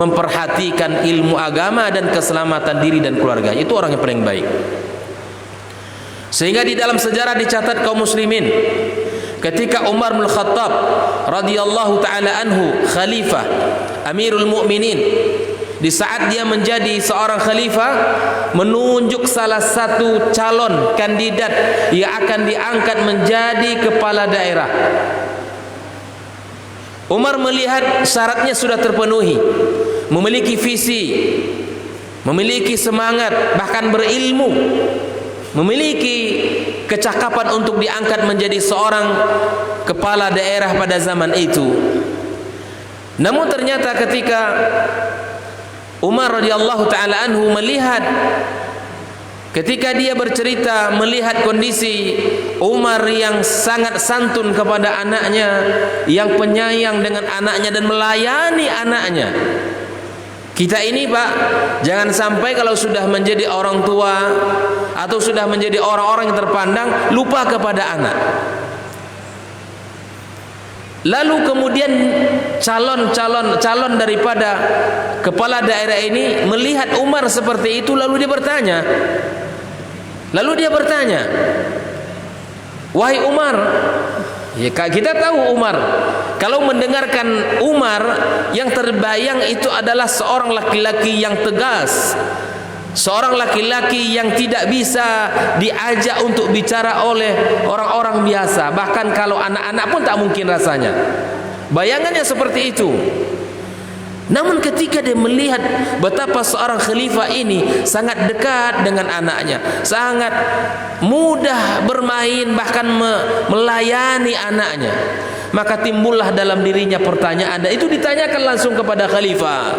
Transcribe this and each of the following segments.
memperhatikan ilmu agama dan keselamatan diri dan keluarga. Itu orang yang paling baik. Sehingga di dalam sejarah dicatat kaum muslimin, ketika Umar bin Khattab radhiyallahu taala anhu khalifah Amirul Mukminin, di saat dia menjadi seorang khalifah, menunjuk salah satu calon kandidat yang akan diangkat menjadi kepala daerah. Umar melihat syaratnya sudah terpenuhi, memiliki visi, memiliki semangat, bahkan berilmu, memiliki kecakapan untuk diangkat menjadi seorang kepala daerah pada zaman itu. Namun ternyata ketika Umar radhiyallahu taala anhu melihat, ketika dia bercerita melihat kondisi Umar yang sangat santun kepada anaknya, yang penyayang dengan anaknya dan melayani anaknya. Kita ini Pak, jangan sampai kalau sudah menjadi orang tua atau sudah menjadi orang-orang yang terpandang lupa kepada anak. Lalu kemudian calon daripada kepala daerah ini melihat Umar seperti itu, lalu dia bertanya, wahai Umar, ya kita tahu Umar, kalau mendengarkan Umar yang terbayang itu adalah seorang laki-laki yang tegas, seorang laki-laki yang tidak bisa diajak untuk bicara oleh orang-orang biasa, bahkan kalau anak-anak pun tak mungkin rasanya. Bayangannya seperti itu. Namun ketika dia melihat betapa seorang khalifah ini sangat dekat dengan anaknya, sangat mudah bermain, bahkan melayani anaknya, maka timbullah dalam dirinya pertanyaan, dan itu ditanyakan langsung kepada khalifah.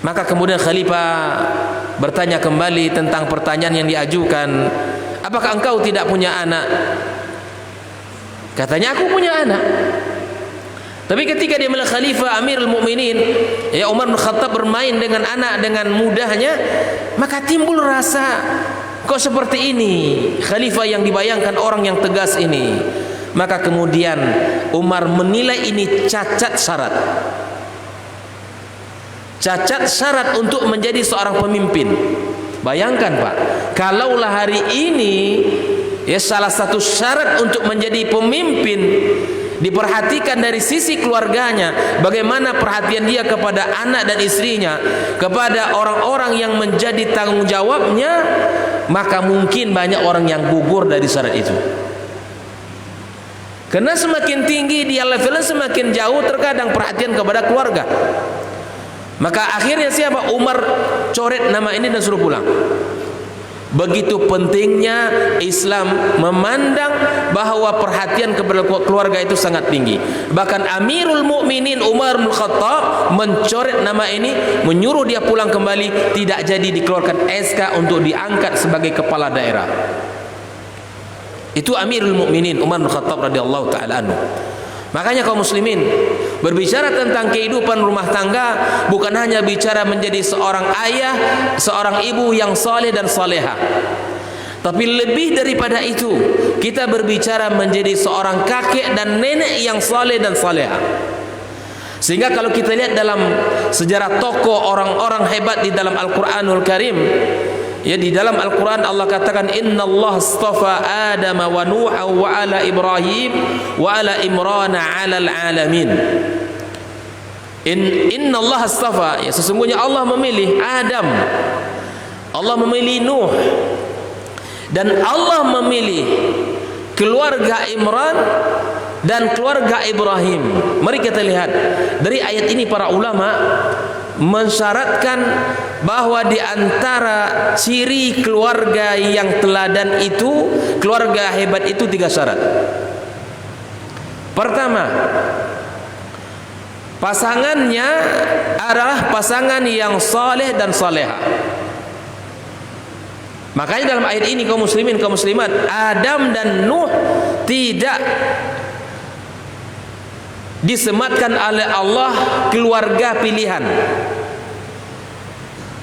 Maka kemudian khalifah bertanya kembali tentang pertanyaan yang diajukan, apakah engkau tidak punya anak? Katanya, aku punya anak. Tapi ketika dia melihat khalifah Amirul Mukminin, ya Umar bin Khattab bermain dengan anak dengan mudahnya, maka timbul rasa, kok seperti ini khalifah yang dibayangkan orang yang tegas ini. Maka kemudian Umar menilai ini cacat syarat. Cacat syarat untuk menjadi seorang pemimpin. Bayangkan Pak, kalaulah hari ini ya salah satu syarat untuk menjadi pemimpin diperhatikan dari sisi keluarganya, bagaimana perhatian dia kepada anak dan istrinya, kepada orang-orang yang menjadi tanggung jawabnya, maka mungkin banyak orang yang gugur dari syarat itu. Karena semakin tinggi dia levelnya, semakin jauh terkadang perhatian kepada keluarga. Maka akhirnya siapa? Umar coret nama ini dan suruh pulang. Begitu pentingnya Islam memandang bahwa perhatian kepada keluarga itu sangat tinggi. Bahkan Amirul Mukminin Umar bin Khattab mencoret nama ini, menyuruh dia pulang kembali, tidak jadi dikeluarkan SK untuk diangkat sebagai kepala daerah. Itu Amirul Mukminin Umar bin Khattab radhiyallahu taala anhu. Makanya kaum muslimin, berbicara tentang kehidupan rumah tangga bukan hanya bicara menjadi seorang ayah, seorang ibu yang saleh dan saleha, tapi lebih daripada itu, kita berbicara menjadi seorang kakek dan nenek yang saleh dan saleha. Sehingga kalau kita lihat dalam sejarah tokoh orang-orang hebat di dalam Al-Quranul Karim, ya di dalam Al-Quran Allah katakan, Inna Allah astafa Adam wa Nuha wa ala Ibrahim wa ala Imran ala alamin. Inna Allah astafa, ya sesungguhnya Allah memilih Adam, Allah memilih Nuh, dan Allah memilih keluarga Imran dan keluarga Ibrahim. Mari kita lihat dari ayat ini, para ulama mensyaratkan bahwa di antara ciri keluarga yang teladan itu, keluarga hebat itu, 3 syarat. Pertama, pasangannya adalah pasangan yang saleh dan saleha. Makanya dalam ayat ini kaum muslimin, kaum muslimat, Adam dan Nuh tidak disematkan oleh Allah keluarga pilihan.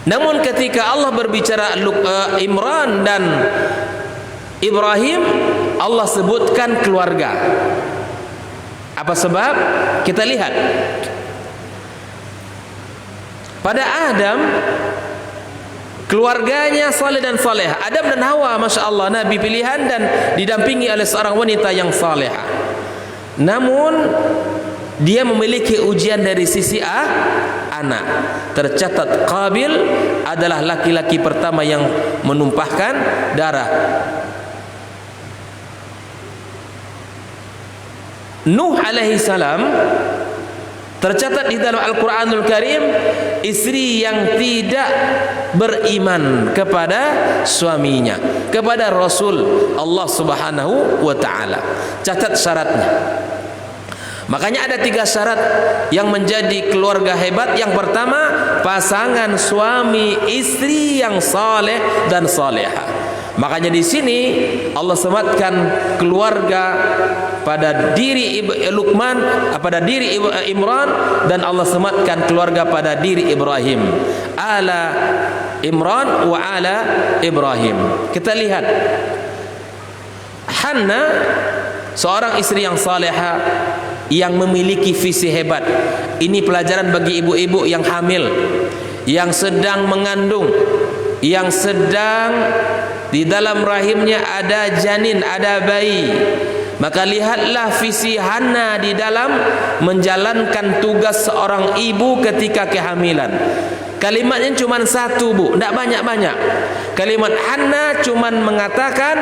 Namun ketika Allah berbicara Imran dan Ibrahim, Allah sebutkan keluarga. Apa sebab? Kita lihat. Pada Adam, keluarganya saleh dan saleh. Adam dan Hawa, Masya Allah, Nabi pilihan dan didampingi oleh seorang wanita yang salehah. Namun dia memiliki ujian dari sisi anak. Tercatat Qabil adalah laki-laki pertama yang menumpahkan darah. Nuh alaihi salam tercatat di dalam Al-Quranul Karim, istri yang tidak beriman kepada suaminya, kepada Rasul Allah Subhanahu wa ta'ala. Catat syaratnya. Makanya ada 3 syarat yang menjadi keluarga hebat. Yang pertama, pasangan suami istri yang saleh dan salehah. Makanya di sini Allah sematkan keluarga pada diri Luqman, pada diri Imran, dan Allah sematkan keluarga pada diri Ibrahim. Ala Imran wa ala Ibrahim. Kita lihat Hanna, seorang istri yang salehah yang memiliki visi hebat. Ini pelajaran bagi ibu-ibu yang hamil, yang sedang mengandung, yang sedang di dalam rahimnya ada janin, ada bayi. Maka lihatlah visi Hana di dalam menjalankan tugas seorang ibu ketika kehamilan. Kalimatnya cuma 1, Bu, tidak banyak-banyak. Kalimat Hana cuma mengatakan,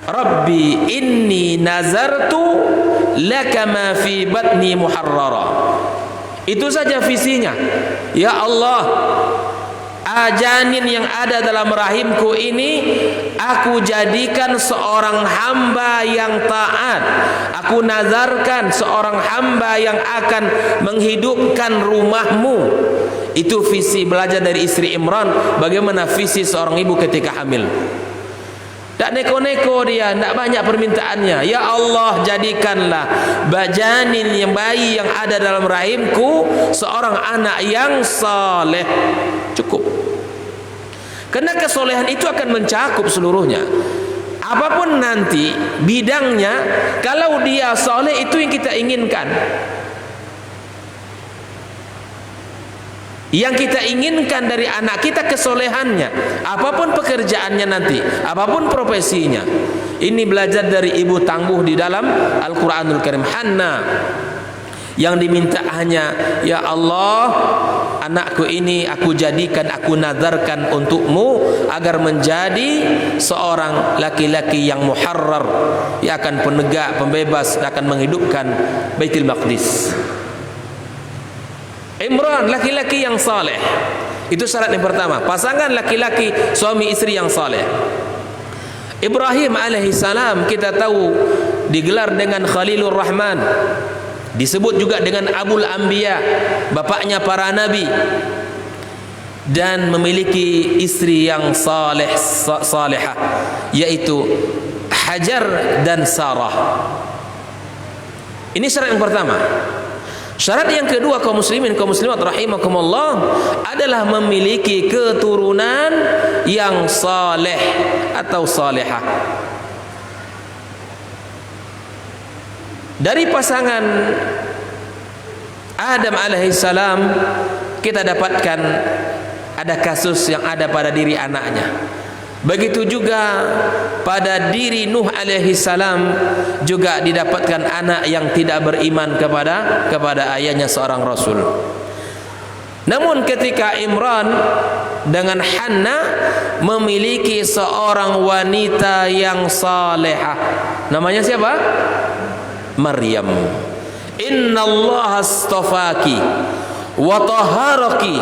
Rabbi inni nazartu laka ma fi batni muharrara. Itu saja visinya. Ya Allah, janin yang ada dalam rahimku ini aku jadikan seorang hamba yang taat. Aku nazarkan seorang hamba yang akan menghidupkan rumahmu. Itu visi belajar dari istri Imran. Bagaimana visi seorang ibu ketika hamil. Tak neko-neko dia, tak banyak permintaannya. Ya Allah, jadikanlah janin yang bayi yang ada dalam rahimku seorang anak yang saleh. Cukup. Karena kesolehan itu akan mencakup seluruhnya. Apapun nanti bidangnya, kalau dia saleh, itu yang kita inginkan. Yang kita inginkan dari anak kita kesolehannya, apapun pekerjaannya nanti, apapun profesinya. Ini belajar dari ibu tangguh di dalam Al-Quranul Karim. Hanna yang diminta hanya, ya Allah, anakku ini aku jadikan, aku nadarkan untukmu agar menjadi seorang laki-laki yang muharrar, yang akan penegak, pembebas, akan menghidupkan Baitul Maqdis. Imran, laki-laki yang saleh. Itu syarat yang pertama, pasangan laki-laki suami istri yang saleh. Ibrahim alaihi salam kita tahu digelar dengan Khalilur Rahman, disebut juga dengan Abul Anbiya, bapaknya para nabi, dan memiliki istri yang salehah, yaitu Hajar dan Sarah. Ini syarat yang pertama. Syarat yang kedua, kaum muslimin, kaum muslimat rahimakumullah, adalah memiliki keturunan yang saleh atau salehah. Dari pasangan Adam alaihissalam kita dapatkan ada kasus yang ada pada diri anaknya. Begitu juga pada diri Nuh alaihissalam juga didapatkan anak yang tidak beriman kepada ayahnya seorang rasul. Namun ketika Imran dengan Hanna memiliki seorang wanita yang salehah, namanya siapa? Maryam. Innallaha astafaki wa taharaki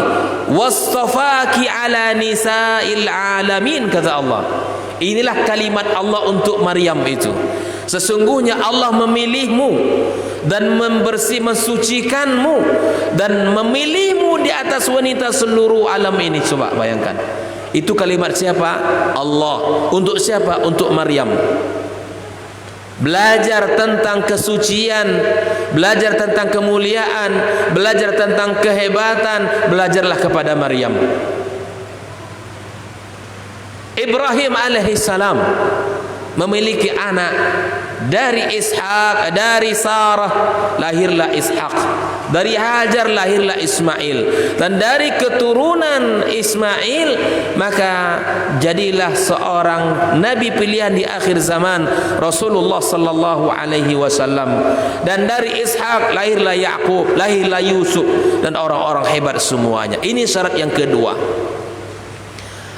wastafaki ala nisa'il alamin, kata Allah. Inilah kalimat Allah untuk Maryam itu. Sesungguhnya Allah memilihmu dan mensucikanmu dan memilihmu di atas wanita seluruh alam ini. Coba bayangkan. Itu kalimat siapa? Allah. Untuk siapa? Untuk Maryam. Belajar tentang kesucian, belajar tentang kemuliaan, belajar tentang kehebatan, belajarlah kepada Maryam. Ibrahim alaihissalam memiliki anak dari Ishak, dari Sarah lahirlah Ishak, dari Hajar lahirlah Ismail, dan dari keturunan Ismail maka jadilah seorang nabi pilihan di akhir zaman, Rasulullah sallallahu alaihi wasallam. Dan dari Ishak lahirlah Yakub, lahirlah Yusuf, dan orang-orang hebat semuanya. Ini syarat yang kedua.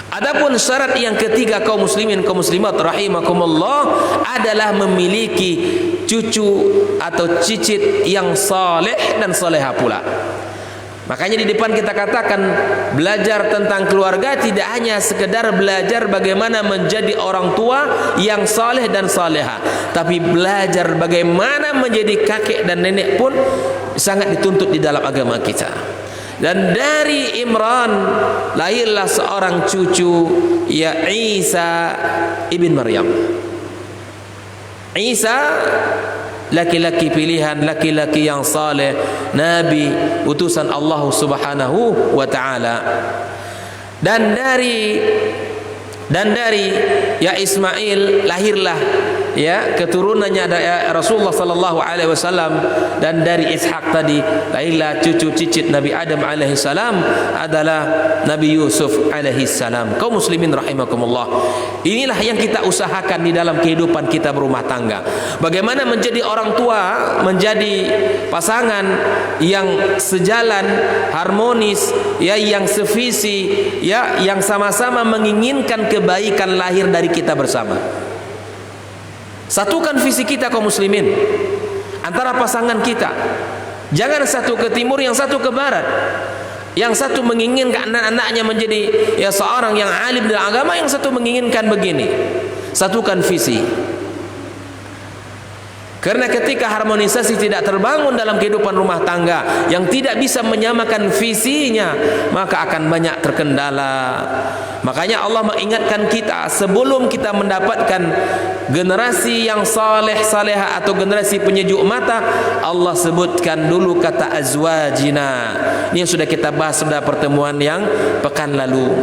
Adapun syarat yang ketiga kaum muslimin kaum muslimat rahimakumullah adalah memiliki cucu atau cicit yang saleh dan saleha pula. Makanya di depan kita katakan belajar tentang keluarga tidak hanya sekedar belajar bagaimana menjadi orang tua yang saleh dan saleha, tapi belajar bagaimana menjadi kakek dan nenek pun sangat dituntut di dalam agama kita. Dan dari Imran lahirlah seorang cucu, ya Isa ibn Maryam. Isa laki-laki pilihan, laki-laki yang saleh, nabi utusan Allah Subhanahu wa taala. Dan dari ya Ismail lahirlah ya keturunannya ada Rasulullah sallallahu alaihi wasallam, dan dari Ishak tadi lahirlah cucu cicit Nabi Adam alaihi salam adalah Nabi Yusuf alaihi salam. Kaum muslimin rahimakumullah, inilah yang kita usahakan di dalam kehidupan kita berumah tangga. Bagaimana menjadi orang tua, menjadi pasangan yang sejalan, harmonis, ya yang sevisi, ya yang sama-sama menginginkan kebaikan lahir dari kita bersama. Satukan visi kita kaum muslimin antara pasangan kita. Jangan satu ke timur, yang satu ke barat. Yang satu menginginkan anak-anaknya menjadi ya seorang yang alim dalam agama, yang satu menginginkan begini. Satukan visi. Karena ketika harmonisasi tidak terbangun dalam kehidupan rumah tangga, yang tidak bisa menyamakan visinya, maka akan banyak terkendala. Makanya Allah mengingatkan kita sebelum kita mendapatkan generasi yang saleh salehah atau generasi penyejuk mata, Allah sebutkan dulu kata azwajina. Ini yang sudah kita bahas pada pertemuan yang pekan lalu.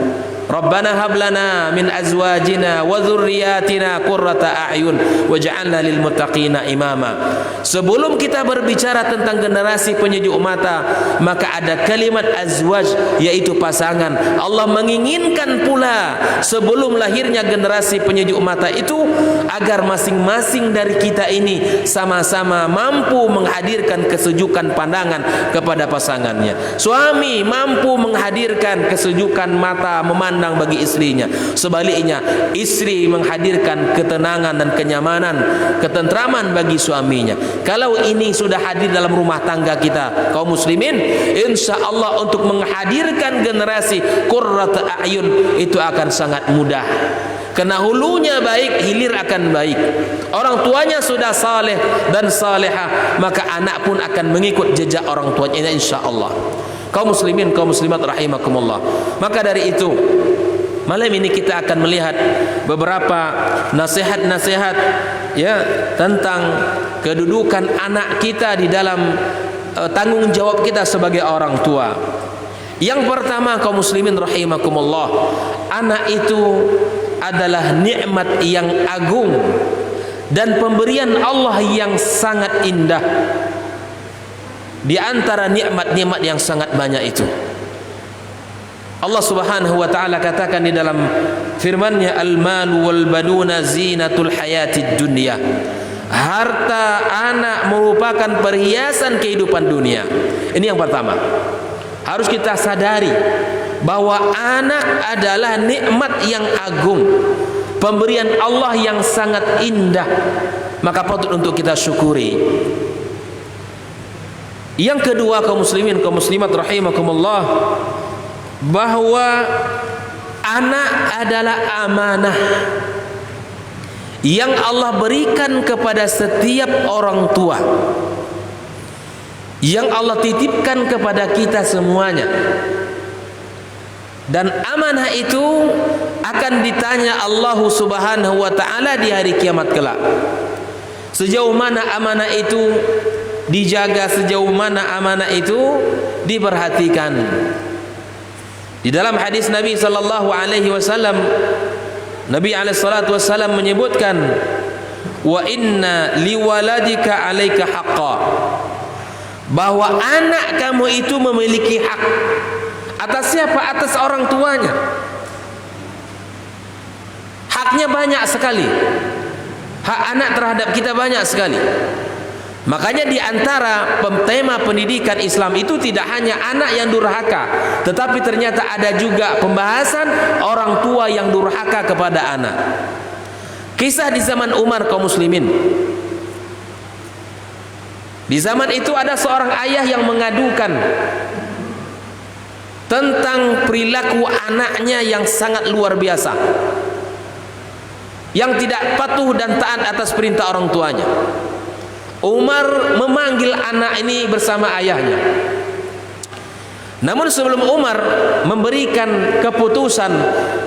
Rabbana hablana min azwajina wa dzurriyyatina qurrata a'yun waj'alna lil muttaqina imama. Sebelum kita berbicara tentang generasi penyejuk mata, maka ada kalimat azwaj, yaitu pasangan. Allah menginginkan pula sebelum lahirnya generasi penyejuk mata itu agar masing-masing dari kita ini sama-sama mampu menghadirkan kesejukan pandangan kepada pasangannya. Suami mampu menghadirkan kesejukan mata memandang bagi istrinya. Sebaliknya, istri menghadirkan ketenangan dan kenyamanan, ketentraman bagi suaminya. Kalau ini sudah hadir dalam rumah tangga kita, kaum muslimin, insya Allah untuk menghadirkan generasi qurrata a'yun itu akan sangat mudah. Kena hulunya baik, hilir akan baik. Orang tuanya sudah saleh dan salehah, maka anak pun akan mengikut jejak orang tuanya, insya Allah. Kaum muslimin, kaum muslimat rahimakumullah. Maka dari itu, malam ini kita akan melihat beberapa nasihat-nasihat ya tentang kedudukan anak kita di dalam tanggung jawab kita sebagai orang tua. Yang pertama, kaum muslimin rahimakumullah, anak itu adalah nikmat yang agung dan pemberian Allah yang sangat indah. Di antara nikmat-nikmat yang sangat banyak itu, Allah Subhanahu wa taala katakan di dalam firman-Nya, al-malu wal banuna zinatul hayatid dunya. Harta anak merupakan perhiasan kehidupan dunia. Ini yang pertama. Harus kita sadari bahwa anak adalah nikmat yang agung, pemberian Allah yang sangat indah, maka patut untuk kita syukuri. Yang kedua, kaum muslimin kaum muslimat rahimakumullah, bahwa anak adalah amanah yang Allah berikan kepada setiap orang tua, yang Allah titipkan kepada kita semuanya. Dan amanah itu akan ditanya Allah Subhanahu wa taala di hari kiamat kelak. Sejauh mana amanah itu dijaga, sejauh mana amanah itu diperhatikan. Di dalam hadis Nabi sallallahu alaihi wasallam, Nabi alaihi salatu wasallam menyebutkan, wa inna liwaladika 'alaika haqqan, bahwa anak kamu itu memiliki hak. Atas siapa? Atas orang tuanya. Haknya banyak sekali. Hak anak terhadap kita banyak sekali. Makanya di antara tema pendidikan Islam itu tidak hanya anak yang durhaka, tetapi ternyata ada juga pembahasan orang tua yang durhaka kepada anak. Kisah di zaman Umar kaum muslimin. Di zaman itu ada seorang ayah yang mengadukan tentang perilaku anaknya yang sangat luar biasa, yang tidak patuh dan taat atas perintah orang tuanya. Umar memanggil anak ini bersama ayahnya. Namun sebelum Umar memberikan keputusan,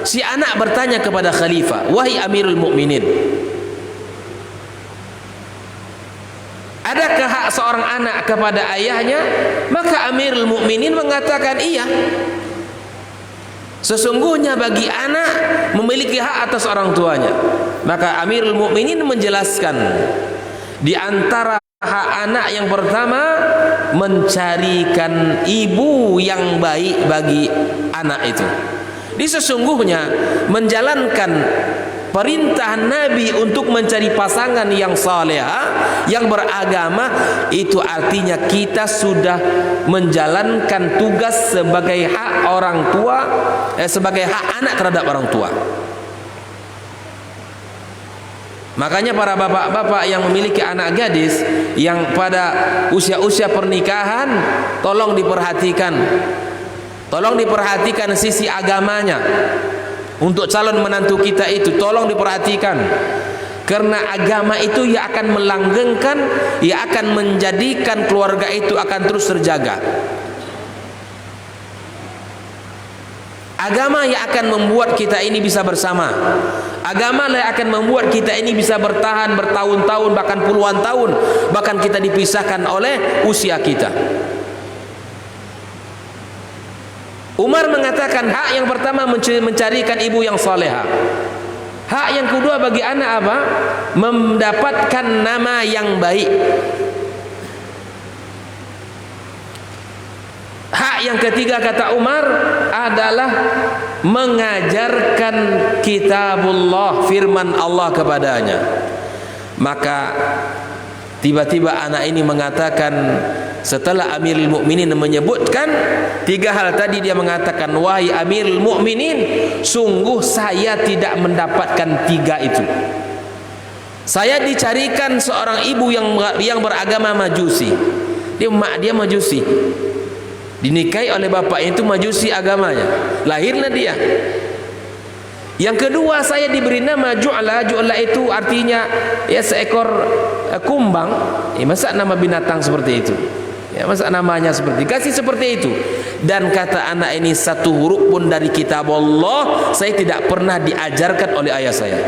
si anak bertanya kepada khalifah, "Wahai Amirul Mukminin, adakah hak seorang anak kepada ayahnya?" Maka Amirul Mukminin mengatakan, "Iya. Sesungguhnya bagi anak memiliki hak atas orang tuanya." Maka Amirul Mukminin menjelaskan, di antara hak anak yang pertama, mencarikan ibu yang baik bagi anak itu. Di sesungguhnya menjalankan perintah Nabi untuk mencari pasangan yang salehah, yang beragama, itu artinya kita sudah menjalankan tugas sebagai hak orang tua, sebagai hak anak terhadap orang tua. Makanya para bapak-bapak yang memiliki anak gadis yang pada usia-usia pernikahan, tolong diperhatikan. Tolong diperhatikan sisi agamanya. Untuk calon menantu kita itu tolong diperhatikan. Karena agama itu ia akan melanggengkan, ia akan menjadikan keluarga itu akan terus terjaga. Agama yang akan membuat kita ini bisa bersama. Agama yang akan membuat kita ini bisa bertahan bertahun-tahun, bahkan puluhan tahun, bahkan kita dipisahkan oleh usia kita. Umar mengatakan hak yang pertama mencarikan ibu yang salehah. Hak yang kedua bagi anak apa? Mendapatkan nama yang baik. Hak yang ketiga kata Umar adalah mengajarkan kitabullah, firman Allah kepadanya. Maka tiba-tiba anak ini mengatakan, setelah Amirul Mukminin menyebutkan tiga hal tadi, dia mengatakan, "Wahai Amirul Mukminin, sungguh saya tidak mendapatkan tiga itu. Saya dicarikan seorang ibu yang beragama Majusi. Dia Majusi. Dinikahi oleh bapaknya itu Majusi agamanya. Lahirlah dia. Yang kedua, saya diberi nama Ju'la. Ju'la itu artinya ya seekor kumbang. Masa nama binatang seperti itu? Ya, masa namanya seperti kasih seperti itu. Dan kata anak ini, satu huruf pun dari kitab Allah saya tidak pernah diajarkan oleh ayah saya.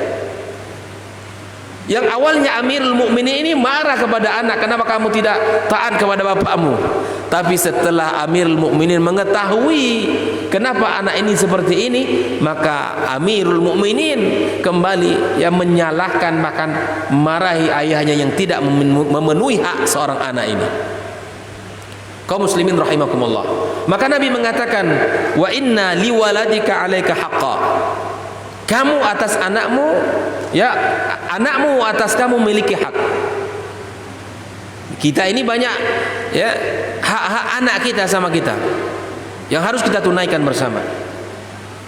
Yang awalnya Amirul Mukminin ini marah kepada anak, kenapa kamu tidak taat kepada bapakmu? Tapi setelah Amirul Mukminin mengetahui kenapa anak ini seperti ini, maka Amirul Mukminin kembali yang menyalahkan, bahkan marahi ayahnya yang tidak memenuhi hak seorang anak ini. Kaum muslimin rahimakumullah. Maka Nabi mengatakan, "Wa inna liwaladika 'alaika haqqan." Kamu atas anakmu, ya, anakmu atas kamu memiliki hak. Kita ini banyak ya hak-hak anak kita sama kita yang harus kita tunaikan bersama.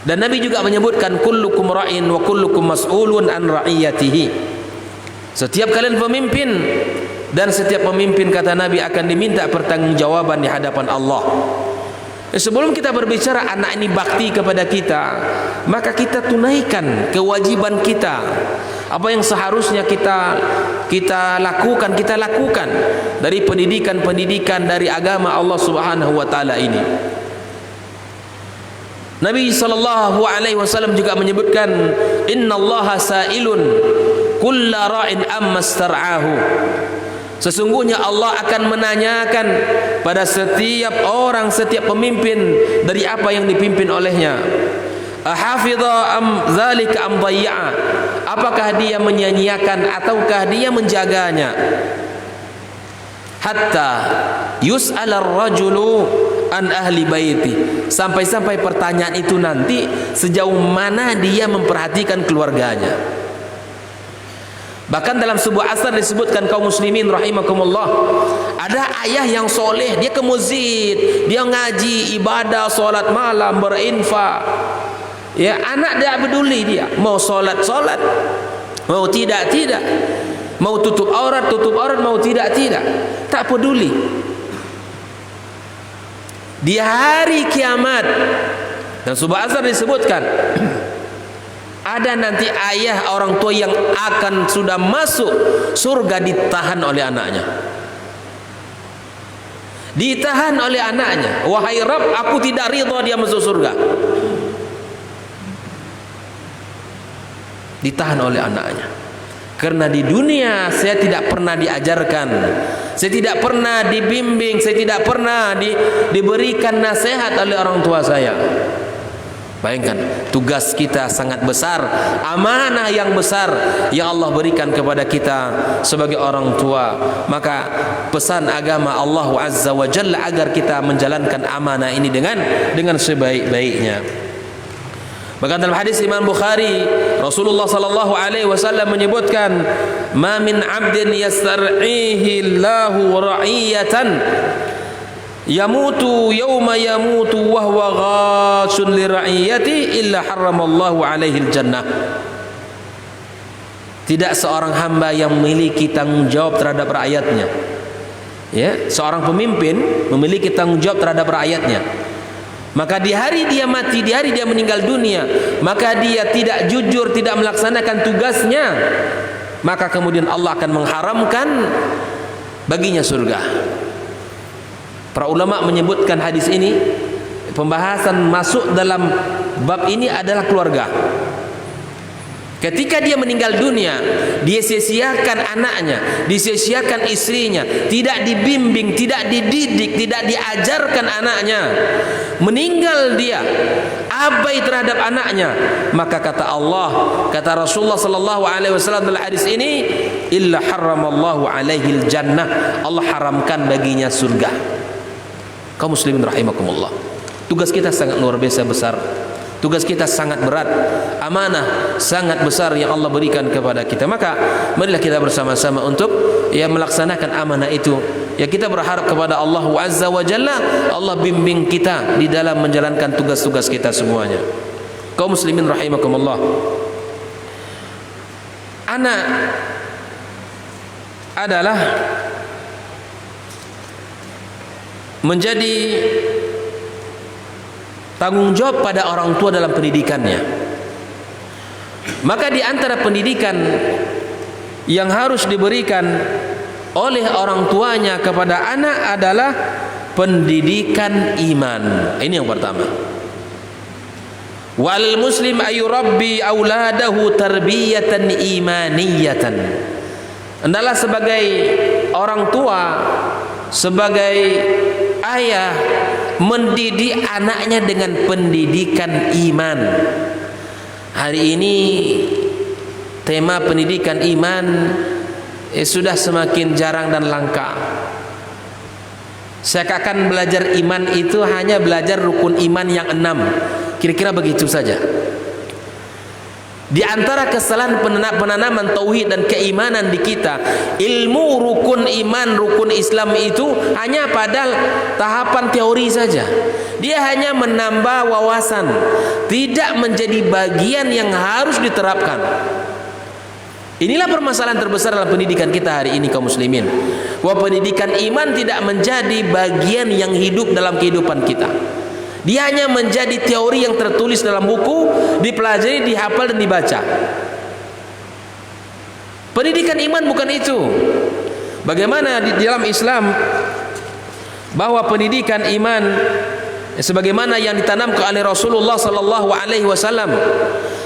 Dan Nabi juga menyebutkan, kullukum ra'in wa kullukum mas'ulun an ra'iyatihi. Setiap kalian pemimpin, dan setiap pemimpin kata Nabi akan diminta pertanggungjawaban di hadapan Allah. Sebelum kita berbicara anak ini bakti kepada kita, maka kita tunaikan kewajiban kita. Apa yang seharusnya kita lakukan, kita lakukan dari pendidikan dari agama Allah Subhanahu wa taala ini. Nabi sallallahu alaihi wasallam juga menyebutkan, innallaha sa'ilun kulla ra'in amma star'ahu. Sesungguhnya Allah akan menanyakan pada setiap orang, setiap pemimpin dari apa yang dipimpin olehnya. ahafidha am dzalika am dhayya'a, apakah dia menyia-nyiakan ataukah dia menjaganya. Hatta yus'al ar-rajulu an ahli baiti, sampai-sampai pertanyaan itu nanti sejauh mana dia memperhatikan keluarganya. Bahkan dalam sebuah asar disebutkan, kaum muslimin rahimakumullah, ada ayah yang soleh, dia ke masjid, dia ngaji, ibadah, solat malam, berinfak. Ya, anak dia peduli, dia mau solat, mau tidak, mau tutup aurat, mau tidak, tak peduli. Di hari kiamat, dan sebuah asar disebutkan, ada nanti ayah orang tua yang akan sudah masuk surga ditahan oleh anaknya. Ditahan oleh anaknya. Wahai Rabb, aku tidak ridha dia masuk surga. Ditahan oleh anaknya. Karena di dunia saya tidak pernah diajarkan, saya tidak pernah dibimbing, saya tidak pernah diberikan nasihat oleh orang tua saya. Bayangkan, tugas kita sangat besar, amanah yang besar yang Allah berikan kepada kita sebagai orang tua. Maka pesan agama Allah Azza wa Jalla agar kita menjalankan amanah ini dengan sebaik-baiknya. Bahkan dalam hadis Imam Bukhari, Rasulullah sallallahu alaihi wasallam menyebutkan, "Ma min 'abdin yastar'ihi Allahu ra'iyatan yamutu yawma yamutu wa huwa ghashun li ra'iyati illa harramallahu alaihi al-jannah." Tidak seorang hamba yang memiliki tanggung jawab terhadap rakyatnya. Ya, seorang pemimpin memiliki tanggung jawab terhadap rakyatnya. Maka di hari dia mati, di hari dia meninggal dunia, maka dia tidak jujur, tidak melaksanakan tugasnya, maka kemudian Allah akan mengharamkan baginya surga. Para ulama menyebutkan hadis ini, pembahasan masuk dalam bab ini adalah keluarga. Ketika dia meninggal dunia, dia sia-siakan anaknya, disia-siakan istrinya, tidak dibimbing, tidak dididik, tidak diajarkan anaknya. Meninggal dia, abai terhadap anaknya, maka kata Allah, kata Rasulullah sallallahu alaihi wasallam dalam hadis ini, illa harramallahu alaihil jannah, Allah haramkan baginya surga. Kaum muslimin rahimakumullah, tugas kita sangat luar biasa besar. Tugas kita sangat berat, amanah sangat besar yang Allah berikan kepada kita. Maka marilah kita bersama-sama untuk melaksanakan amanah itu. Ya, kita berharap kepada Allah Azza wa Jalla, Allah bimbing kita di dalam menjalankan tugas-tugas kita semuanya. Kaum muslimin rahimakumullah, anak adalah menjadi tanggung jawab pada orang tua dalam pendidikannya. Maka di antara pendidikan yang harus diberikan oleh orang tuanya kepada anak adalah pendidikan iman. Ini yang pertama. Wal muslim ayurabbi auladahu tarbiyatan imaniyatan. Hendaklah sebagai orang tua, sebagai ayah, mendidik anaknya dengan pendidikan iman. Hari ini tema pendidikan iman sudah semakin jarang dan langka. Seakan belajar iman itu hanya belajar rukun iman yang 6. Kira-kira begitu saja. Di antara kesalahan penanaman tauhid dan keimanan di kita, ilmu rukun iman, rukun Islam itu hanya pada tahapan teori saja. Dia hanya menambah wawasan, tidak menjadi bagian yang harus diterapkan. Inilah permasalahan terbesar dalam pendidikan kita hari ini, kaum muslimin. Bahwa pendidikan iman tidak menjadi bagian yang hidup dalam kehidupan kita. Dia hanya menjadi teori yang tertulis dalam buku, dipelajari, dihafal dan dibaca. Pendidikan iman bukan itu. Bagaimana di dalam Islam bahwa pendidikan iman sebagaimana yang ditanamkan oleh Rasulullah sallallahu alaihi wasallam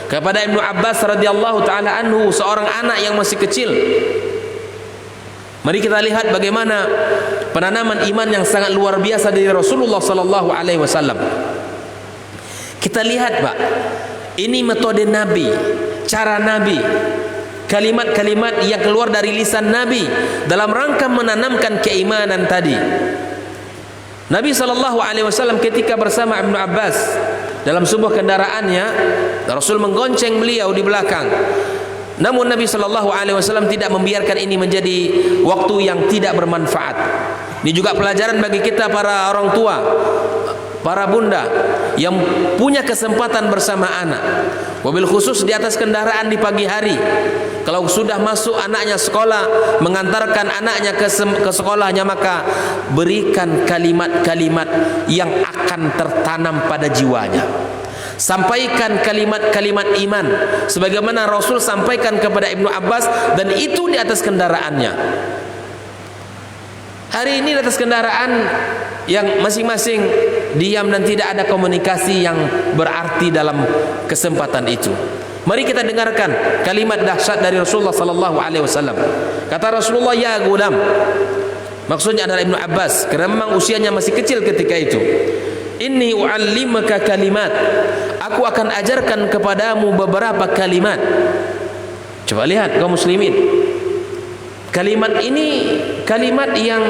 kepada Ibnu Abbas radhiyallahu taala anhu, seorang anak yang masih kecil. Mari kita lihat bagaimana penanaman iman yang sangat luar biasa dari Rasulullah sallallahu alaihi wasallam. Kita Kita lihat Pak, ini metode Nabi, cara Nabi, kalimat-kalimat yang keluar dari lisan Nabi dalam rangka menanamkan keimanan tadi. Nabi SAW ketika bersama Ibnu Abbas dalam sebuah kendaraannya, Rasul menggonceng beliau di belakang. Namun Nabi SAW tidak membiarkan ini menjadi waktu yang tidak bermanfaat. Ini juga pelajaran bagi kita para orang tua, para bunda yang punya kesempatan bersama anak, wabil khusus di atas kendaraan di pagi hari. Kalau sudah masuk anaknya sekolah, mengantarkan anaknya ke sekolahnya, maka berikan kalimat-kalimat yang akan tertanam pada jiwanya. Sampaikan kalimat-kalimat iman sebagaimana Rasul sampaikan kepada Ibnu Abbas, dan itu di atas kendaraannya. Hari ini di atas kendaraan yang masing-masing diam dan tidak ada komunikasi yang berarti dalam kesempatan itu. Mari kita dengarkan kalimat dahsyat dari Rasulullah sallallahu alaihi wasallam. Kata Rasulullah, "Ya gulam." Maksudnya adalah Ibnu Abbas, karena memang usianya masih kecil ketika itu. "Inni u'allimuka kalimat." Aku akan ajarkan kepadamu beberapa kalimat. Coba lihat kaum muslimin. Kalimat ini kalimat yang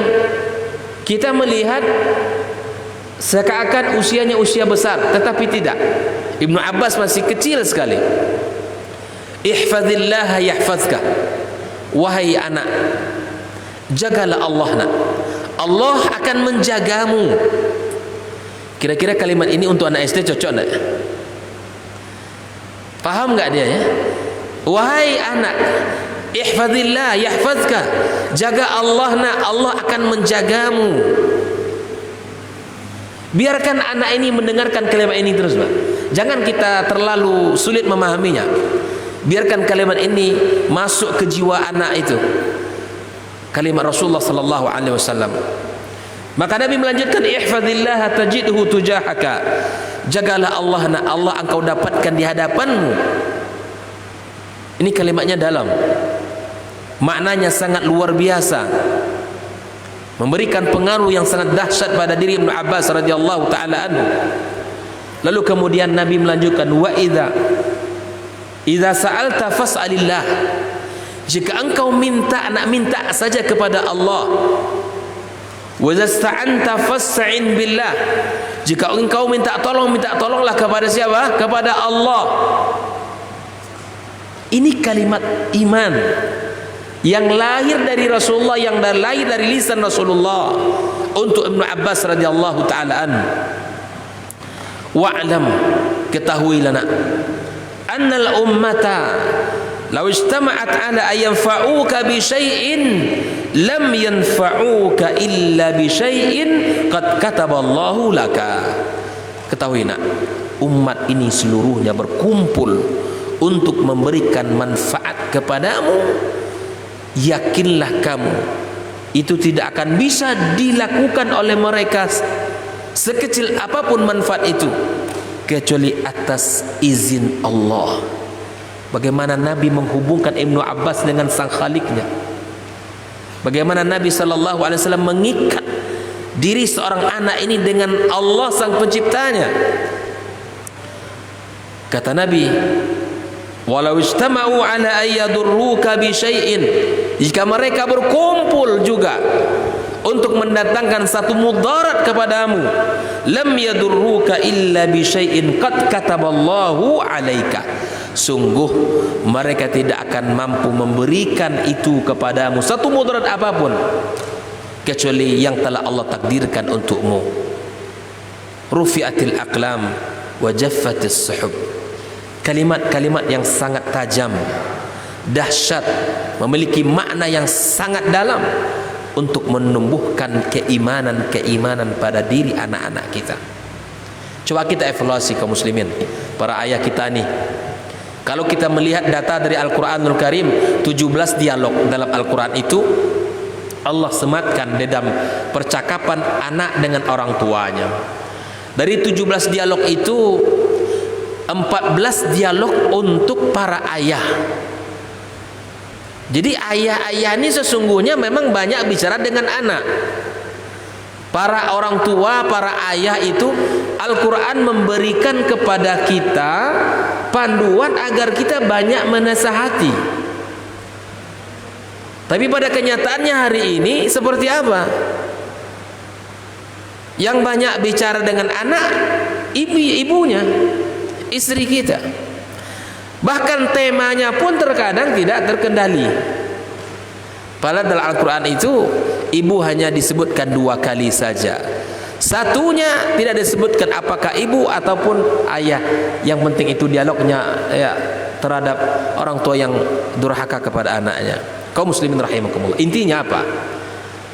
kita melihat seakan-akan usianya usia besar, tetapi tidak. Ibnu Abbas masih kecil sekali. "Ihfazillah yahfazka." Wahai anak, jagalah Allah nak. Allah akan menjagamu. Kira-kira kalimat ini untuk anak SD cocok enggak? Paham enggak dia ya? Wahai anak, ihfazillah yahfazka. Jaga Allah nak, Allah akan menjagamu. Biarkan anak ini mendengarkan kalimat ini terus, Pak. Jangan kita terlalu sulit memahaminya. Biarkan kalimat ini masuk ke jiwa anak itu. Kalimat Rasulullah sallallahu alaihi wasallam. Maka Nabi melanjutkan, ihfazillah tajidhu tujahaka. Jagalah Allah nak, Allah engkau dapatkan di hadapanmu. Ini kalimatnya dalam. Maknanya sangat luar biasa. Memberikan pengaruh yang sangat dahsyat pada diri Ibnu Abbas radhiyallahu taala anhu. Lalu kemudian Nabi melanjutkan, wa idza sa'alta fas'alillah. Jika engkau minta, nak minta saja kepada Allah. Wa idza sta'anta fasta'in billah. Jika engkau minta tolonglah kepada siapa? Kepada Allah. Ini kalimat iman yang lahir dari Rasulullah, yang lahir dari lisan Rasulullah untuk Ibnu Abbas radhiyallahu taala anhu. Wa'lam, ketahuilah nak, annal ummata law ijtama'at ala an yanfa'uka bi syai'in lam yanfa'uka illa bi syai'in qad kataballahu laka. Ketahui nak, umat ini seluruhnya berkumpul untuk memberikan manfaat kepadamu, yakinlah kamu itu tidak akan bisa dilakukan oleh mereka sekecil apapun manfaat itu kecuali atas izin Allah. Bagaimana Nabi menghubungkan Ibnu Abbas dengan sang khaliknya, bagaimana Nabi SAW mengikat diri seorang anak ini dengan Allah sang penciptanya. Kata Nabi, walau ijtama'u ala ayyadurruka bi syai'in, jika mereka berkumpul juga untuk mendatangkan satu mudarat kepadamu, lam yadurruka illa bi syai'in qad kataballahu 'alaika. Sungguh mereka tidak akan mampu memberikan itu kepadamu, satu mudarat apapun, kecuali yang telah Allah takdirkan untukmu. Rufi'atil aqlam wa jaffatis suhub. Kalimat-kalimat yang sangat tajam, dahsyat, memiliki makna yang sangat dalam untuk menumbuhkan keimanan pada diri anak-anak kita. Coba kita evaluasi kaum muslimin, para ayah kita nih. Kalau kita melihat data dari Al-Quranul Karim, 17 dialog dalam Al-Quran itu Allah sematkan di dalam percakapan anak dengan orang tuanya. Dari 17 dialog itu 14 dialog untuk para ayah. Jadi ayah-ayah ini sesungguhnya memang banyak bicara dengan anak. para orang tua, para ayah itu Al-Quran memberikan kepada kita panduan agar kita banyak menasihati. Tapi pada kenyataannya hari ini seperti apa? Yang banyak bicara dengan anak ibunya, istri kita. Bahkan temanya pun terkadang tidak terkendali. Padahal dalam Al-Quran itu ibu hanya disebutkan 2 kali saja. Satunya tidak disebutkan apakah ibu ataupun ayah. Yang penting itu dialognya ya, terhadap orang tua yang durhaka kepada anaknya. Kaum muslimin rahimakumullah. Intinya apa?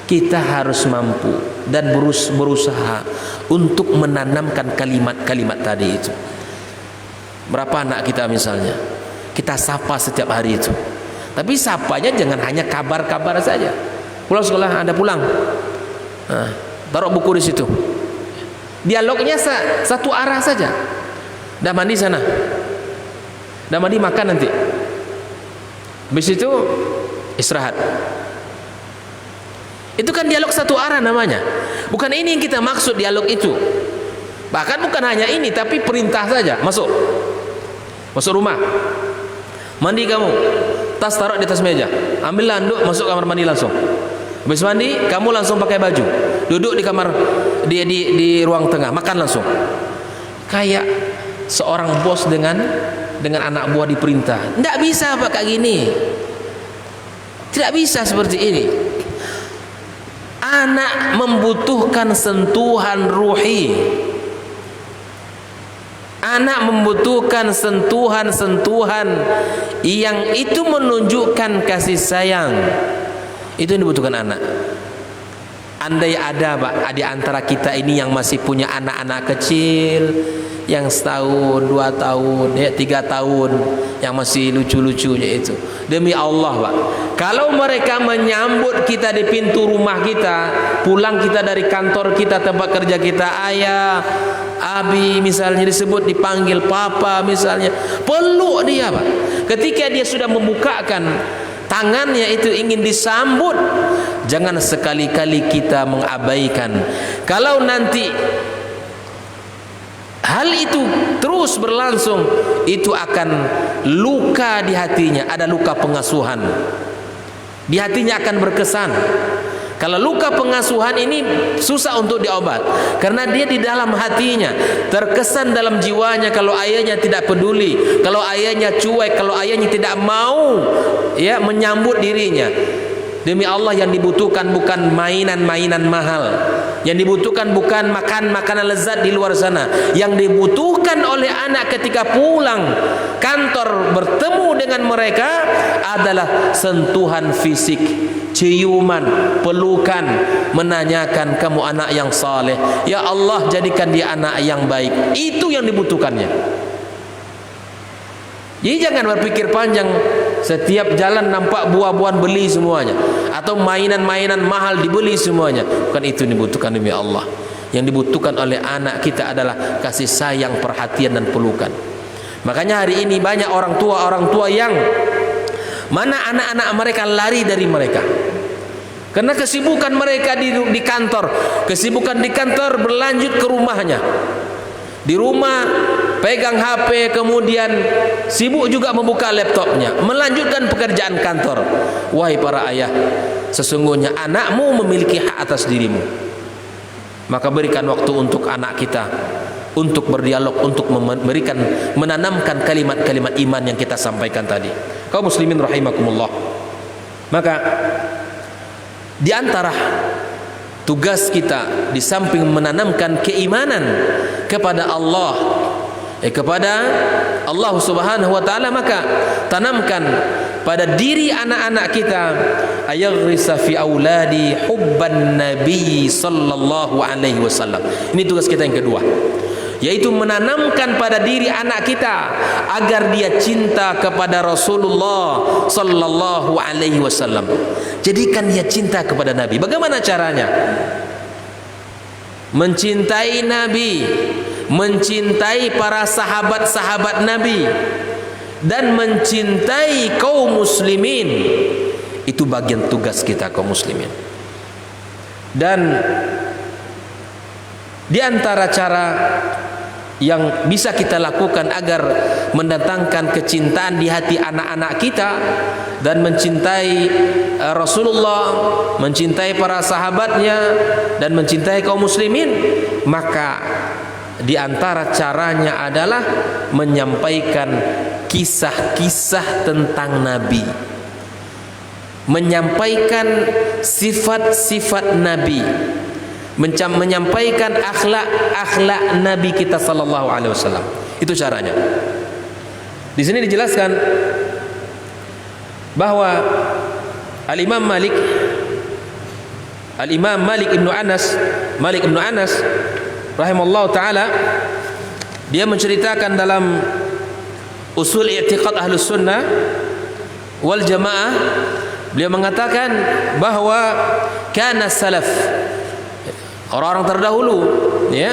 Kita harus mampu dan berusaha untuk menanamkan kalimat-kalimat tadi itu. Berapa anak kita misalnya kita sapa setiap hari itu, tapi sapanya jangan hanya kabar-kabar saja. Pulang sekolah, Anda pulang, taruh buku di situ. Dialognya satu arah saja. Dah mandi sana, dah mandi makan nanti, habis itu istirahat. Itu kan dialog satu arah namanya. Bukan ini yang kita maksud dialog itu. Bahkan bukan hanya ini, tapi perintah saja. Masuk rumah, mandi kamu, tas taruh di atas meja, ambil handuk, masuk kamar mandi langsung. Habis mandi kamu langsung pakai baju, duduk di kamar di ruang tengah, makan langsung. Kayak seorang bos dengan anak buah diperintah. Tidak bisa Pak kayak gini. Tidak bisa seperti ini. Anak membutuhkan sentuhan ruhi. Anak membutuhkan sentuhan-sentuhan yang itu menunjukkan kasih sayang. Itu yang dibutuhkan anak. Andai ada Pak di antara kita ini yang masih punya anak-anak kecil, yang setahun, 2 tahun, 3 tahun, yang masih lucu-lucunya itu. Demi Allah Pak, kalau mereka menyambut kita di pintu rumah kita, pulang kita dari kantor kita, tempat kerja kita, ayah, abi misalnya disebut, dipanggil papa misalnya, peluk dia Pak. Ketika dia sudah membukakan tangannya itu ingin disambut, jangan sekali-kali kita mengabaikan. Kalau nanti hal itu terus berlangsung, itu akan luka di hatinya, ada luka pengasuhan. Di hatinya akan berkesan. Kalau luka pengasuhan ini susah untuk diobat, karena dia di dalam hatinya terkesan dalam jiwanya kalau ayahnya tidak peduli, kalau ayahnya cuek, kalau ayahnya tidak mau ya menyambut dirinya. Demi Allah, yang dibutuhkan bukan mainan-mainan mahal, yang dibutuhkan bukan makan makanan lezat di luar sana. Yang dibutuhkan oleh anak ketika pulang kantor bertemu dengan mereka adalah sentuhan fisik, ciuman, pelukan, menanyakan kamu anak yang saleh, ya Allah jadikan dia anak yang baik. Itu yang dibutuhkannya. Jadi jangan berpikir panjang, setiap jalan nampak buah-buahan beli semuanya, atau mainan-mainan mahal dibeli semuanya. Bukan itu yang dibutuhkan demi Allah. Yang dibutuhkan oleh anak kita adalah kasih sayang, perhatian dan pelukan. Makanya hari ini banyak orang tua yang mana anak-anak mereka lari dari mereka. Karena kesibukan mereka di kantor, kesibukan di kantor berlanjut ke rumahnya. Di rumah pegang HP, kemudian sibuk juga membuka laptopnya, melanjutkan pekerjaan kantor. Wahai para ayah, sesungguhnya anakmu memiliki hak atas dirimu. Maka berikan waktu untuk anak kita, untuk berdialog, untuk menanamkan kalimat-kalimat iman yang kita sampaikan tadi. Kaum muslimin rahimakumullah. Maka di antara tugas kita di samping menanamkan keimanan kepada Allah, kepada Allah Subhanahu wa taala, maka tanamkan pada diri anak-anak kita ayaghrisa fi auladi hubban nabi sallallahu alaihi wasallam. Ini tugas kita yang kedua, yaitu menanamkan pada diri anak kita agar dia cinta kepada Rasulullah sallallahu alaihi wasallam. Jadikan dia cinta kepada Nabi. Bagaimana caranya? Mencintai Nabi, mencintai para sahabat-sahabat Nabi, dan mencintai kaum muslimin. Itu bagian tugas kita kaum muslimin. Dan Di antara cara yang bisa kita lakukan agar mendatangkan kecintaan di hati anak-anak kita dan mencintai Rasulullah, mencintai para sahabatnya dan mencintai kaum muslimin, maka di antara caranya adalah menyampaikan kisah-kisah tentang Nabi, menyampaikan sifat-sifat Nabi, menyampaikan akhlak Nabi kita sallallahu alaihi wasallam. Itu caranya. Di sini dijelaskan bahwa Al-Imam Malik Malik ibnu Anas rahimallahu taala, dia menceritakan dalam Usul I'tiqad Ahlus Sunnah wal Jamaah, beliau mengatakan bahwa kana salaf, orang-orang terdahulu, ya,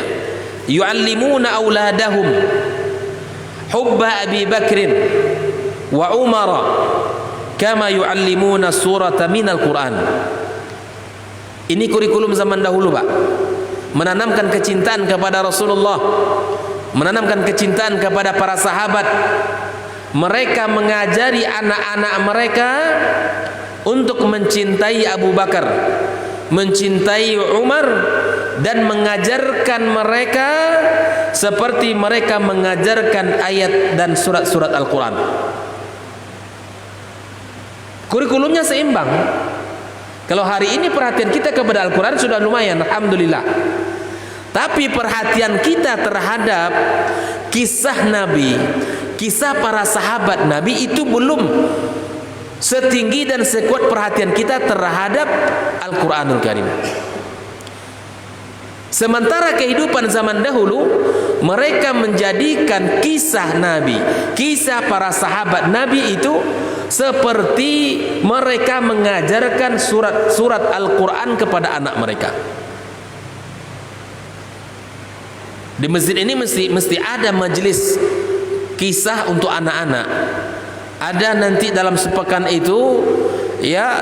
yu'allimuna auladahum hubba Abi Bakrin wa Umar kama yu'allimuna surata minal Quran. Ini kurikulum zaman dahulu, Pak. Menanamkan kecintaan kepada Rasulullah, menanamkan kecintaan kepada para sahabat. Mereka mengajari anak-anak mereka untuk mencintai Abu Bakar, mencintai Umar, dan mengajarkan mereka seperti mereka mengajarkan ayat dan surat-surat Al-Quran. Kurikulumnya seimbang. Kalau hari ini perhatian kita kepada Al-Quran sudah lumayan, alhamdulillah. Tapi perhatian kita terhadap kisah Nabi, kisah para sahabat Nabi itu belum setinggi dan sekuat perhatian kita terhadap Al-Quranul Karim. Sementara kehidupan zaman dahulu, mereka menjadikan kisah Nabi, kisah para sahabat Nabi itu seperti mereka mengajarkan surat-surat Al-Quran kepada anak mereka. Di masjid ini mesti ada majelis kisah untuk anak-anak. Ada nanti dalam sepekan itu, ya,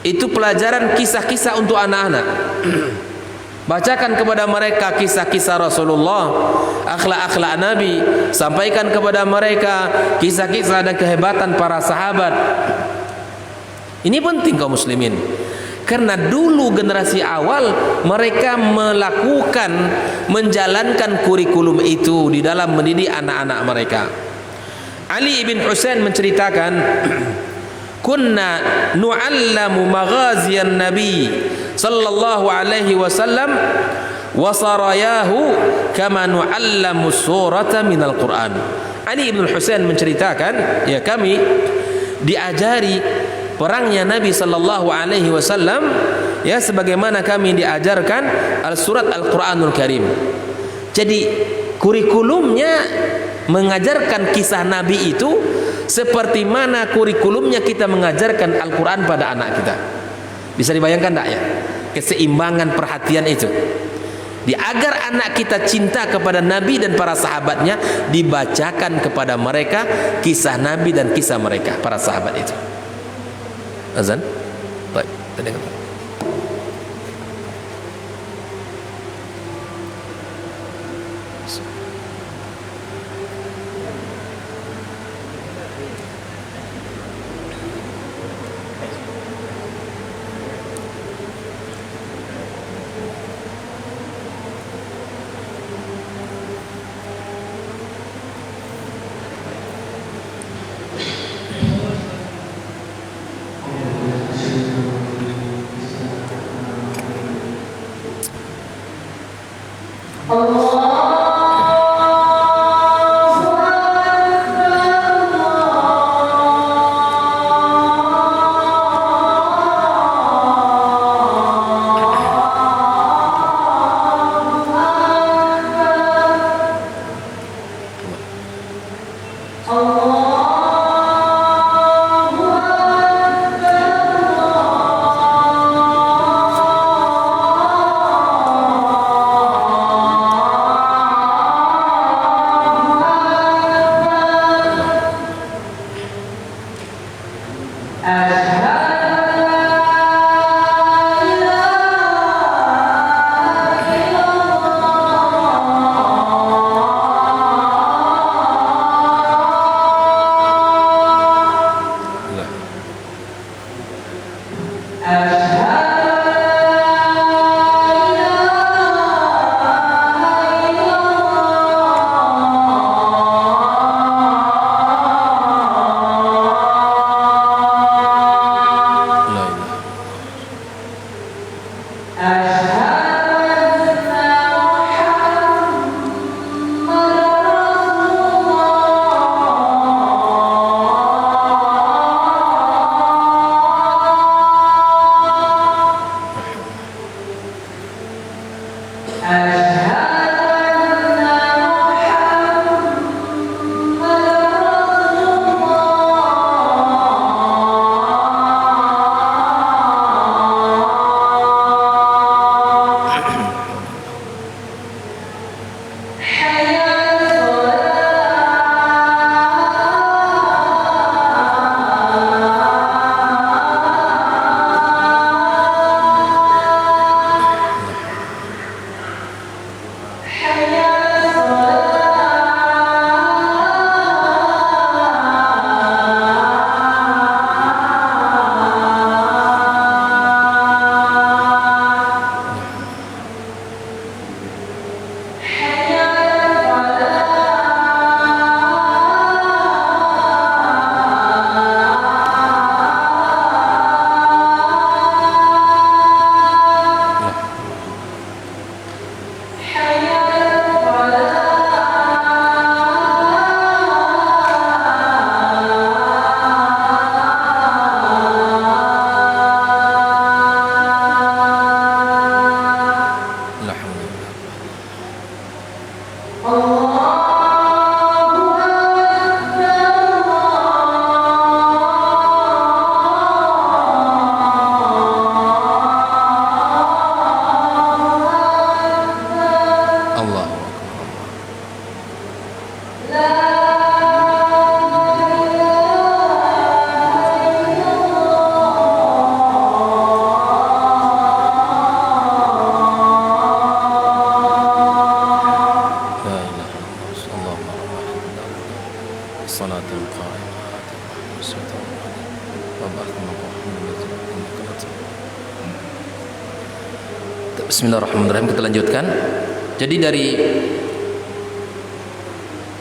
itu pelajaran kisah-kisah untuk anak-anak. Bacakan kepada mereka kisah-kisah Rasulullah, akhlak-akhlak Nabi, sampaikan kepada mereka kisah-kisah dan kehebatan para sahabat. Ini penting kaum muslimin, karena dulu generasi awal mereka menjalankan kurikulum itu di dalam mendidik anak-anak mereka. Ali bin Husain menceritakan, kunna nu'allamu maghaziyan nabi sallallahu alaihi wasallam wa sarayahu kama nu'allamu surata minal Quran. Ali bin Husain menceritakan, ya, kami diajari perangnya Nabi sallallahu alaihi wasallam, ya, sebagaimana kami diajarkan surat Al-Quranul Karim. Jadi kurikulumnya mengajarkan kisah Nabi itu seperti mana kurikulumnya kita mengajarkan Al-Quran pada anak kita. Bisa dibayangkan tak, ya, keseimbangan perhatian itu. Agar anak kita cinta kepada Nabi dan para sahabatnya, dibacakan kepada mereka kisah Nabi dan kisah mereka para sahabat itu. Azan? Baik, kita dengar. Bismillahirrahmanirrahim. Kita lanjutkan. Jadi dari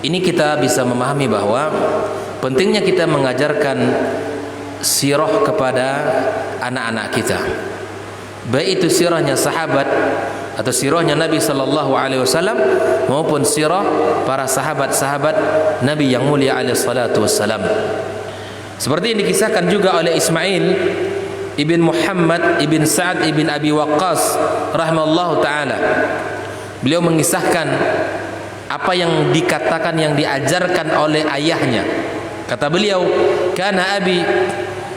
ini kita bisa memahami bahwa pentingnya kita mengajarkan sirah kepada anak-anak kita, baik itu sirahnya sahabat atau sirahnya Nabi sallallahu alaihi wasallam maupun sirah para sahabat-sahabat Nabi yang mulia alaihi salatu wassalam. Seperti yang dikisahkan juga oleh Ismail ibn Muhammad ibn Sa'ad ibn Abi Waqqas rahimallahu ta'ala. Beliau mengisahkan apa yang dikatakan, yang diajarkan oleh ayahnya. Kata beliau, kana abi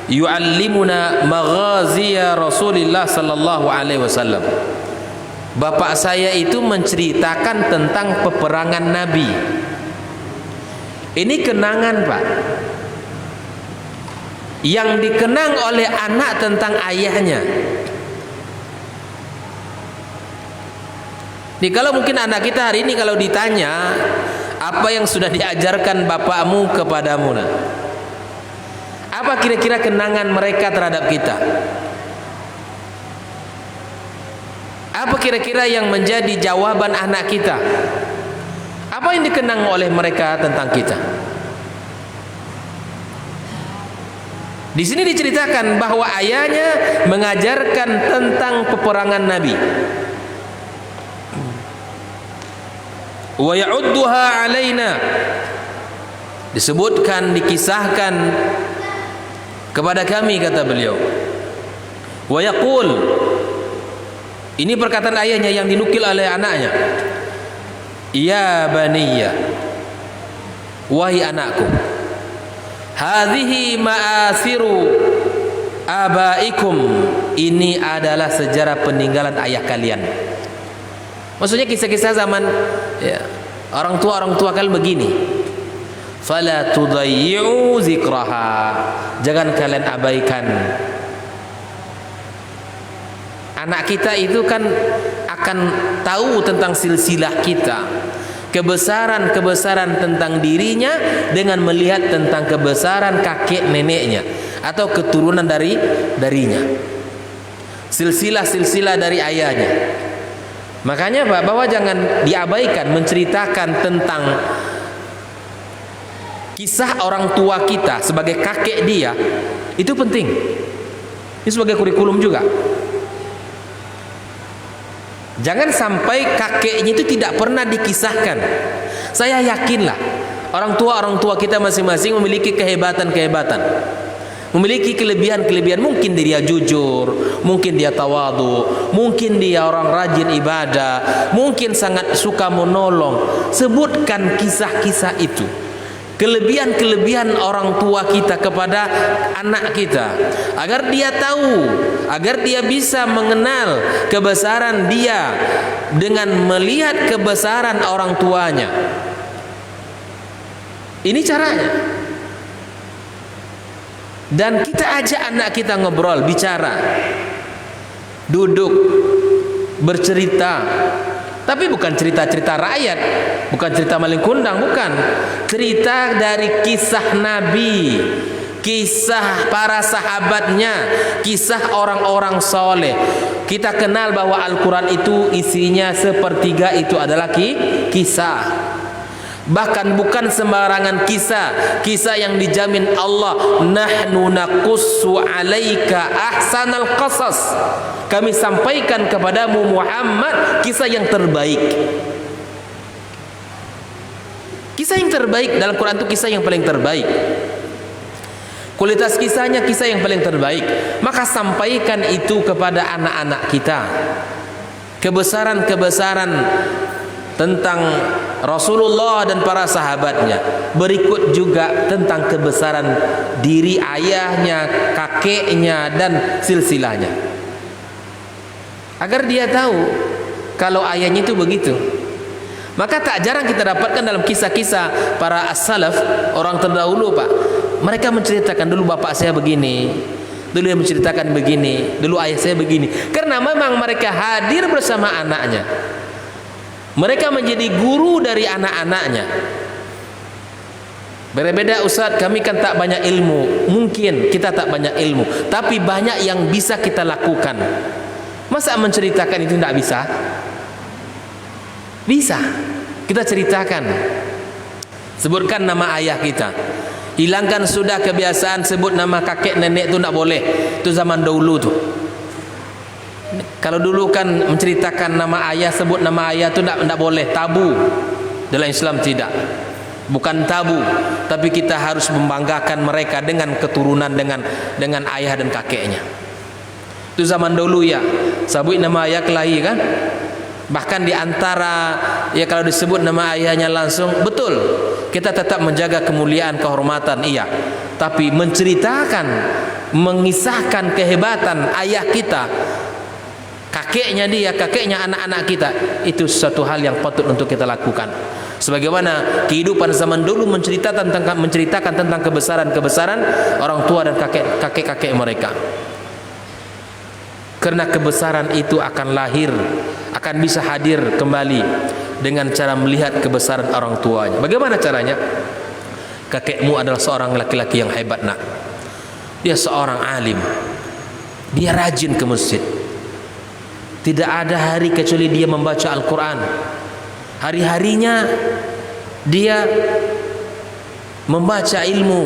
yu'allimuna maghaziya Rasulillah sallallahu alaihi wasallam. Bapak saya itu menceritakan tentang peperangan Nabi. Ini kenangan, Pak, yang dikenang oleh anak tentang ayahnya. Nih, kalau mungkin anak kita hari ini kalau ditanya apa yang sudah diajarkan bapakmu kepadamu, nah, apa kira-kira kenangan mereka terhadap kita? Apa kira-kira yang menjadi jawaban anak kita? Apa yang dikenang oleh mereka tentang kita? Di sini diceritakan bahwa ayahnya mengajarkan tentang peperangan Nabi. Wa ya'udduha alaina, disebutkan, dikisahkan kepada kami, kata beliau. Wa yaqul, ini perkataan ayahnya yang dinukil oleh anaknya. Ya baniya, wahai anakku, hadhihi ma'asiru abaikum, ini adalah sejarah peninggalan ayah kalian. Maksudnya kisah-kisah zaman ya, orang tua kalian begini. Fala tudayyi'u zikraha, jangan kalian abaikan. Anak kita itu kan akan tahu tentang silsilah kita, kebesaran-kebesaran tentang dirinya dengan melihat tentang kebesaran kakek neneknya atau keturunan darinya, silsilah-silsilah dari ayahnya. Makanya Pak, bahwa jangan diabaikan menceritakan tentang kisah orang tua kita sebagai kakek dia, itu penting. Ini sebagai kurikulum juga. Jangan sampai kakeknya itu tidak pernah dikisahkan. Saya yakinlah orang tua kita masing-masing memiliki kehebatan-kehebatan. memiliki kelebihan-kelebihan. Mungkin dia jujur, mungkin dia tawadu, mungkin dia orang rajin ibadah, mungkin sangat suka menolong. Sebutkan kisah-kisah itu, kelebihan-kelebihan orang tua kita kepada anak kita, agar dia tahu, agar dia bisa mengenal kebesaran dia dengan melihat kebesaran orang tuanya. Ini caranya. Dan kita ajak anak kita ngobrol, bicara, duduk, bercerita. Tapi bukan cerita-cerita rakyat, bukan cerita maling kundang, bukan. Cerita dari kisah Nabi, kisah para sahabatnya, kisah orang-orang soleh. Kita kenal bahwa Al-Quran itu isinya sepertiga itu adalah kisah. Bahkan bukan sembarangan kisah, kisah yang dijamin Allah, nahnu naqussu alaika ahsanal qasas. Kami sampaikan kepadamu Muhammad kisah yang terbaik. Kisah yang terbaik dalam Quran itu kisah yang paling terbaik. Kualitas kisahnya kisah yang paling terbaik. Maka sampaikan itu kepada anak-anak kita. Kebesaran-kebesaran tentang Rasulullah dan para sahabatnya. Berikut juga tentang kebesaran diri ayahnya, kakeknya, dan silsilahnya, agar dia tahu kalau ayahnya itu begitu. Maka tak jarang kita dapatkan dalam kisah-kisah para as-salaf, orang terdahulu, Pak, mereka menceritakan dulu bapak saya begini, dulu yang menceritakan begini, dulu ayah saya begini. Karena memang mereka hadir bersama anaknya, mereka menjadi guru dari anak-anaknya. Berbeda, Ustaz, kami kan tak banyak ilmu. Mungkin kita tak banyak ilmu, tapi banyak yang bisa kita lakukan. Masa menceritakan itu tidak bisa? Bisa. Kita ceritakan. Sebutkan nama ayah kita. Hilangkan sudah kebiasaan sebut nama kakek nenek itu tidak boleh. Itu zaman dahulu tuh. Kalau dulu kan menceritakan nama ayah, sebut nama ayah itu tidak boleh, tabu. Dalam Islam tidak. Bukan tabu, tapi kita harus membanggakan mereka dengan keturunan, dengan ayah dan kakeknya. Itu zaman dulu ya. Sebut nama ayah kelahi kan? Bahkan di antara ya kalau disebut nama ayahnya langsung, betul. Kita tetap menjaga kemuliaan, kehormatan, iya. Tapi menceritakan, mengisahkan kehebatan ayah kita, kakeknya dia, kakeknya anak-anak kita, itu suatu hal yang patut untuk kita lakukan. Sebagaimana kehidupan zaman dulu menceritakan tentang kebesaran-kebesaran orang tua dan kakek-kakek mereka. Karena kebesaran itu akan lahir, akan bisa hadir kembali dengan cara melihat kebesaran orang tuanya. Bagaimana caranya? Kakekmu adalah seorang laki-laki yang hebat, nak. Dia seorang alim. Dia rajin ke masjid. Tidak ada hari kecuali dia membaca Al-Quran. Hari-harinya dia membaca ilmu,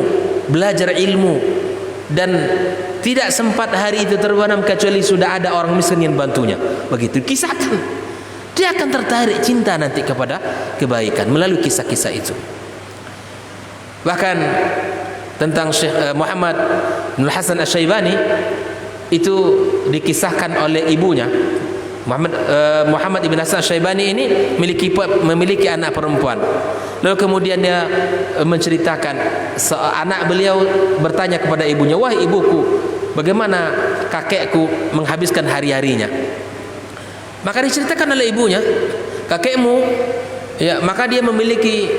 belajar ilmu, dan tidak sempat hari itu terbenam kecuali sudah ada orang miskin yang bantunya. Begitu kisahkan. Dia akan tertarik cinta nanti kepada kebaikan melalui kisah-kisah itu. Bahkan tentang Syekh Muhammad bin Hasan Asy-Syaibani itu dikisahkan oleh ibunya. Muhammad ibn Hasan Asy-Syaibani ini memiliki anak perempuan. Lalu kemudian dia menceritakan, anak beliau bertanya kepada ibunya, "Wahai ibuku, bagaimana kakekku menghabiskan hari-harinya?" Maka diceritakan oleh ibunya, kakekmu ya, maka dia memiliki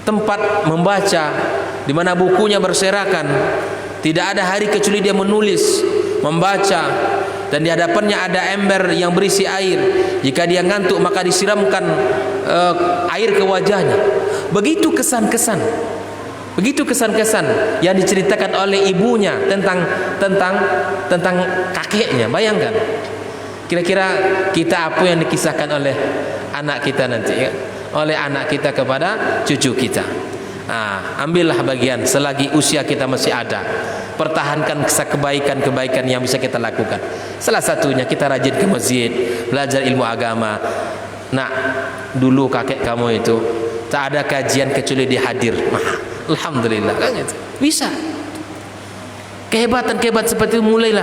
tempat membaca di mana bukunya berserakan. Tidak ada hari kecuali dia menulis, membaca, dan di hadapannya ada ember yang berisi air. Jika dia ngantuk maka disiramkan air ke wajahnya. Begitu kesan-kesan yang diceritakan oleh ibunya tentang kakeknya. Bayangkan, kira-kira kita apa yang dikisahkan oleh anak kita nanti ya? Oleh anak kita kepada cucu kita. Ambillah bagian selagi usia kita masih ada. Pertahankan kebaikan-kebaikan yang bisa kita lakukan. Salah satunya kita rajin ke masjid, belajar ilmu agama. Nah, dulu kakek kamu itu tak ada kajian kecuali dia hadir. Alhamdulillah kan itu. Bisa. Kehebatan-kehebatan seperti itu mulailah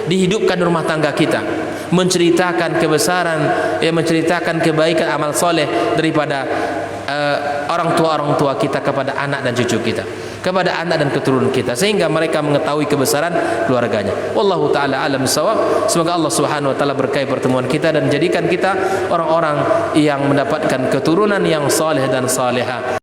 dihidupkan di rumah tangga kita, menceritakan kebesaran, menceritakan kebaikan amal soleh daripada orang tua kita kepada anak dan cucu kita, kepada anak dan keturunan kita, sehingga mereka mengetahui kebesaran keluarganya. Wallahu taala alam bissawab. Semoga Allah Subhanahu wa taala berkahi pertemuan kita dan jadikan kita orang-orang yang mendapatkan keturunan yang saleh dan salihah.